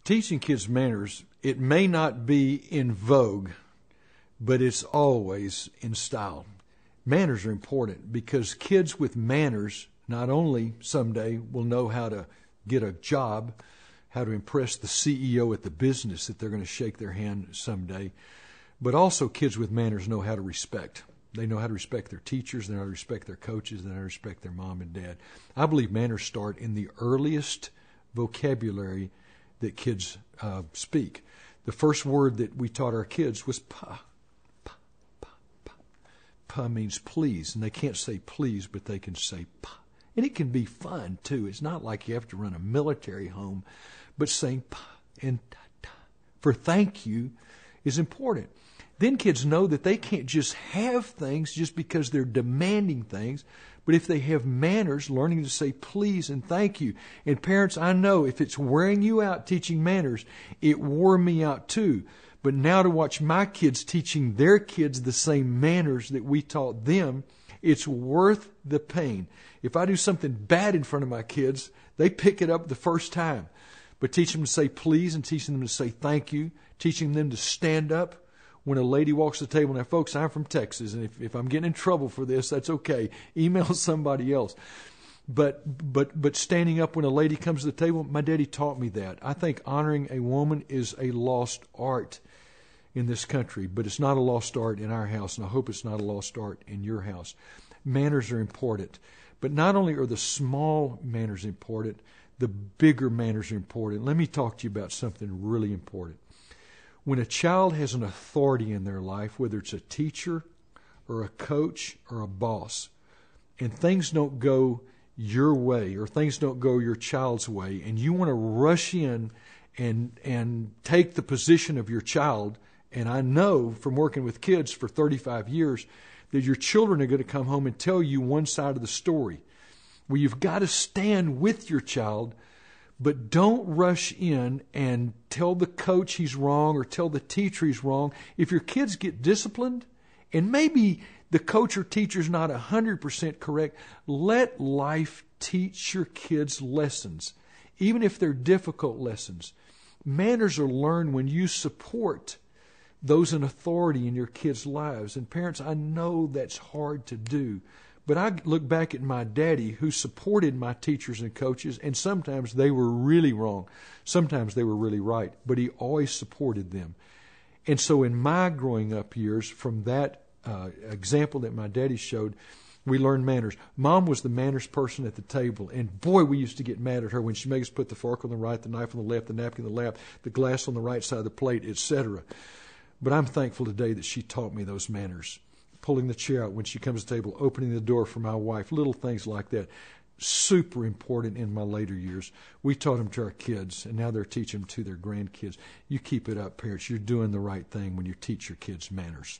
Teaching kids manners, it may not be in vogue, but it's always in style. Manners are important because kids with manners not only someday will know how to get a job, how to impress the CEO at the business that they're going to shake their hand someday, but also kids with manners know how to respect. They know how to respect their teachers, they know how to respect their coaches, they know how to respect their mom and dad. I believe manners start in the earliest vocabulary that kids speak. The first word that we taught our kids was pa. Pa, pa, pa. Pa means please, and they can't say please, but they can say pa. And it can be fun, too. It's not like you have to run a military home, but saying pa and ta ta for thank you is important. Then kids know that they can't just have things just because they're demanding things, but if they have manners, learning to say please and thank you. And parents, I know if it's wearing you out teaching manners, it wore me out too. But now to watch my kids teaching their kids the same manners that we taught them, it's worth the pain. If I do something bad in front of my kids, they pick it up the first time. But teaching them to say please and teaching them to say thank you, teaching them to stand up when a lady walks the table. Now, folks, I'm from Texas, and if I'm getting in trouble for this, that's okay. Email somebody else. But standing up when a lady comes to the table, my daddy taught me that. I think honoring a woman is a lost art in this country, but it's not a lost art in our house, and I hope it's not a lost art in your house. Manners are important. But not only are the small manners important, the bigger manners are important. Let me talk to you about something really important. When a child has an authority in their life, whether it's a teacher or a coach or a boss, and things don't go your way or things don't go your child's way, and you want to rush in and take the position of your child, and I know from working with kids for 35 years that your children are going to come home and tell you one side of the story. Well, you've got to stand with your child, but don't rush in and tell the coach he's wrong or tell the teacher he's wrong. If your kids get disciplined, and maybe the coach or teacher's not 100% correct, let life teach your kids lessons, even if they're difficult lessons. Manners are learned when you support those in authority in your kids' lives. And parents, I know that's hard to do. But I look back at my daddy who supported my teachers and coaches, and sometimes they were really wrong. Sometimes they were really right, but he always supported them. And so in my growing up years, from that example that my daddy showed, we learned manners. Mom was the manners person at the table, and boy, we used to get mad at her when she made us put the fork on the right, the knife on the left, the napkin on the left, the glass on the right side of the plate, etc. But I'm thankful today that she taught me those manners. Pulling the chair out when she comes to the table, opening the door for my wife, little things like that. Super important in my later years. We taught them to our kids, and now they're teaching them to their grandkids. You keep it up, parents. You're doing the right thing when you teach your kids manners.